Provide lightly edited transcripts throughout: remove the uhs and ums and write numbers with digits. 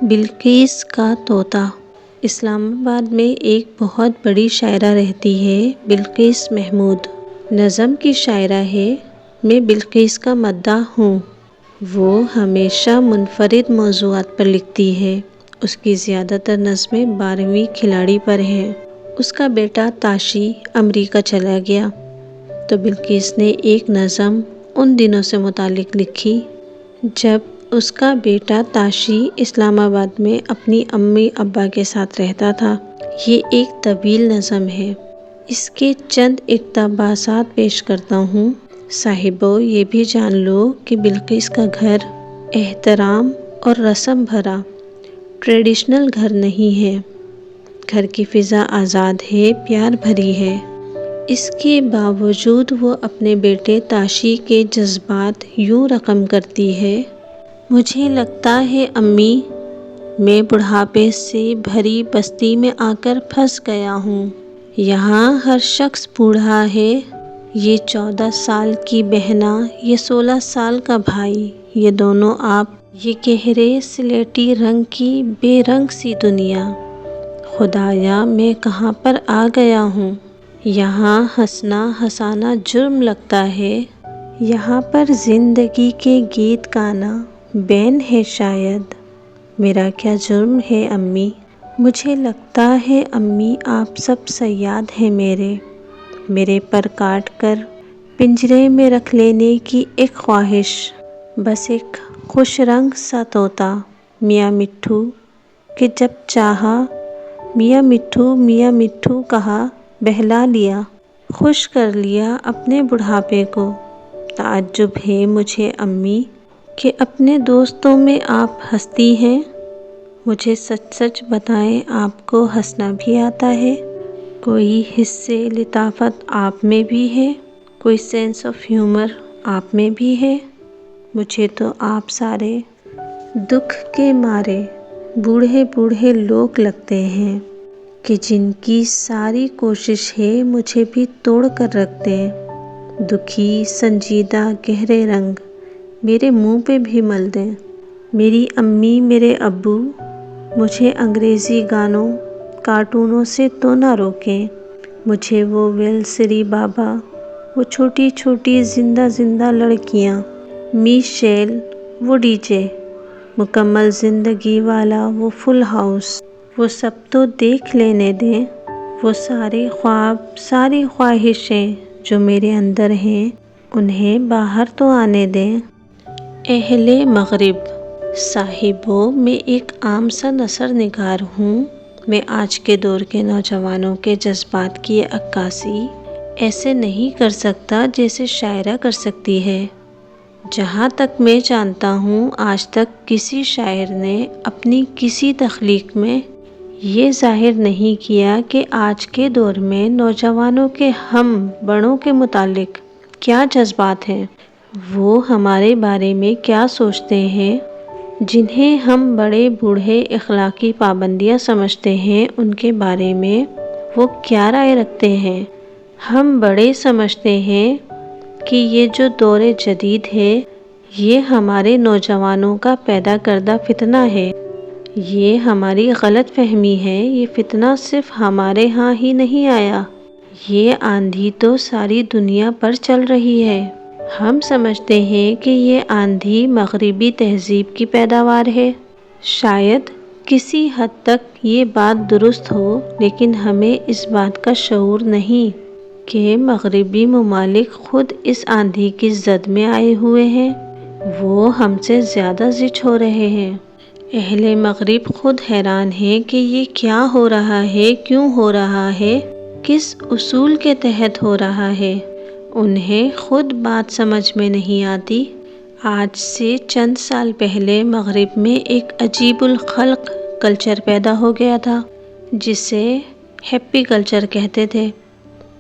بلقیس کا طوطا۔ اسلام آباد میں ایک بہت بڑی شاعرہ رہتی ہے، بلقیس محمود۔ نظم کی شاعرہ ہے، میں بلقیس کا مداح ہوں۔ وہ ہمیشہ منفرد موضوعات پر لکھتی ہے۔ اس کی زیادہ تر نظمیں 12ویں کھلاڑی پر ہیں۔ اس کا بیٹا تاشی امریکہ چلا گیا تو بلقیس نے ایک نظم ان دنوں سے متعلق لکھی جب اس کا بیٹا تاشی اسلام آباد میں اپنی امی ابا کے ساتھ رہتا تھا۔ یہ ایک طویل نظم ہے، اس کے چند اقتباسات پیش کرتا ہوں۔ صاحبو، یہ بھی جان لو کہ بلقیس کا گھر احترام اور رسم بھرا ٹریڈیشنل گھر نہیں ہے۔ گھر کی فضا آزاد ہے، پیار بھری ہے۔ اس کے باوجود وہ اپنے بیٹے تاشی کے جذبات یوں رقم کرتی ہے: مجھے لگتا ہے امی، میں بڑھاپے سے بھری بستی میں آ کر پھنس گیا ہوں۔ یہاں ہر شخص بوڑھا ہے، یہ 14 سال کی بہنا، یہ 16 سال کا بھائی، یہ دونوں آپ، یہ گہرے سلیٹی رنگ کی بے رنگ سی دنیا۔ خدایا، میں کہاں پر آ گیا ہوں؟ یہاں ہنسنا ہنسانا جرم لگتا ہے، یہاں پر زندگی کے گیت گانا بین ہے شاید۔ میرا کیا جرم ہے امی؟ مجھے لگتا ہے امی، آپ سب صیاد ہیں میرے پر کاٹ کر پنجرے میں رکھ لینے کی ایک خواہش۔ بس ایک خوش رنگ سا طوطا، میاں مٹھو، کہ جب چاہا میاں مٹھو میاں مٹھو کہا، بہلا لیا، خوش کر لیا اپنے بڑھاپے کو۔ تعجب ہے مجھے امی کہ اپنے دوستوں میں آپ ہنستی ہیں۔ مجھے سچ سچ بتائیں، آپ کو ہنسنا بھی آتا ہے؟ کوئی حس لطافت آپ میں بھی ہے؟ کوئی سینس آف ہیومر آپ میں بھی ہے؟ مجھے تو آپ سارے دکھ کے مارے بوڑھے بوڑھے لوگ لگتے ہیں کہ جن کی ساری کوشش ہے مجھے بھی توڑ کر رکھ دیں۔ دکھی، سنجیدہ، گہرے رنگ میرے منہ پہ بھی مل دیں۔ میری امی، میرے ابو مجھے انگریزی گانوں، کارٹونوں سے تو نہ روکیں۔ مجھے وہ ویلسری بابا، وہ چھوٹی چھوٹی زندہ زندہ لڑکیاں، میشیل، وہ ڈی جے، مکمل زندگی والا وہ فل ہاؤس، وہ سب تو دیکھ لینے دیں۔ وہ سارے خواب، ساری خواہشیں جو میرے اندر ہیں، انہیں باہر تو آنے دیں۔ اہل مغرب۔ صاحبو، میں ایک عام سا نثر نگار ہوں۔ میں آج کے دور کے نوجوانوں کے جذبات کی عکاسی ایسے نہیں کر سکتا جیسے شاعرہ کر سکتی ہے۔ جہاں تک میں جانتا ہوں، آج تک کسی شاعر نے اپنی کسی تخلیق میں یہ ظاہر نہیں کیا کہ آج کے دور میں نوجوانوں کے ہم بڑوں کے متعلق کیا جذبات ہیں، وہ ہمارے بارے میں کیا سوچتے ہیں۔ جنہیں ہم بڑے بوڑھے اخلاقی پابندیاں سمجھتے ہیں، ان کے بارے میں وہ کیا رائے رکھتے ہیں۔ ہم بڑے سمجھتے ہیں کہ یہ جو دور جدید ہے، یہ ہمارے نوجوانوں کا پیدا کردہ فتنہ ہے۔ یہ ہماری غلط فہمی ہے۔ یہ فتنہ صرف ہمارے ہاں ہی نہیں آیا، یہ آندھی تو ساری دنیا پر چل رہی ہے۔ ہم سمجھتے ہیں کہ یہ آندھی مغربی تہذیب کی پیداوار ہے۔ شاید کسی حد تک یہ بات درست ہو، لیکن ہمیں اس بات کا شعور نہیں کہ مغربی ممالک خود اس آندھی کی زد میں آئے ہوئے ہیں۔ وہ ہم سے زیادہ زچ ہو رہے ہیں۔ اہل مغرب خود حیران ہیں کہ یہ کیا ہو رہا ہے، کیوں ہو رہا ہے، کس اصول کے تحت ہو رہا ہے۔ انہیں خود بات سمجھ میں نہیں آتی۔ آج سے چند سال پہلے مغرب میں ایک عجیب الخلق کلچر پیدا ہو گیا تھا، جسے ہیپی کلچر کہتے تھے۔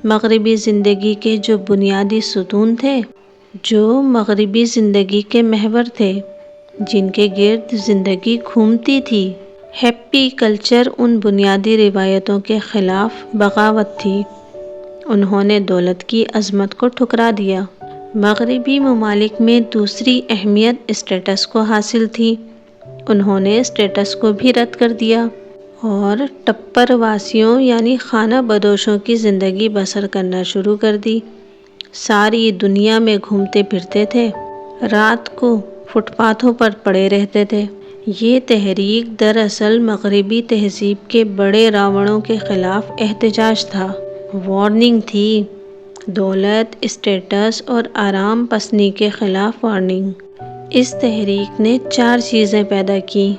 مغربی زندگی کے جو بنیادی ستون تھے، جو مغربی زندگی کے محور تھے، جن کے گرد زندگی گھومتی تھی، ہیپی کلچر ان بنیادی روایتوں کے خلاف بغاوت تھی۔ انہوں نے دولت کی عظمت کو ٹھکرا دیا۔ مغربی ممالک میں دوسری اہمیت اسٹیٹس کو حاصل تھی۔ انہوں نے اسٹیٹس کو بھی رد کر دیا اور ٹپر واسیوں یعنی خانہ بدوشوں کی زندگی بسر کرنا شروع کر دی۔ ساری دنیا میں گھومتے پھرتے تھے، رات کو فٹ پاتھوں پر پڑے رہتے تھے۔ یہ تحریک دراصل مغربی تہذیب کے بڑے راوڑوں کے خلاف احتجاج تھا، وارننگ تھی، دولت، اسٹیٹس اور آرام پسندی کے خلاف وارننگ۔ اس تحریک نے 4 چیزیں پیدا کی: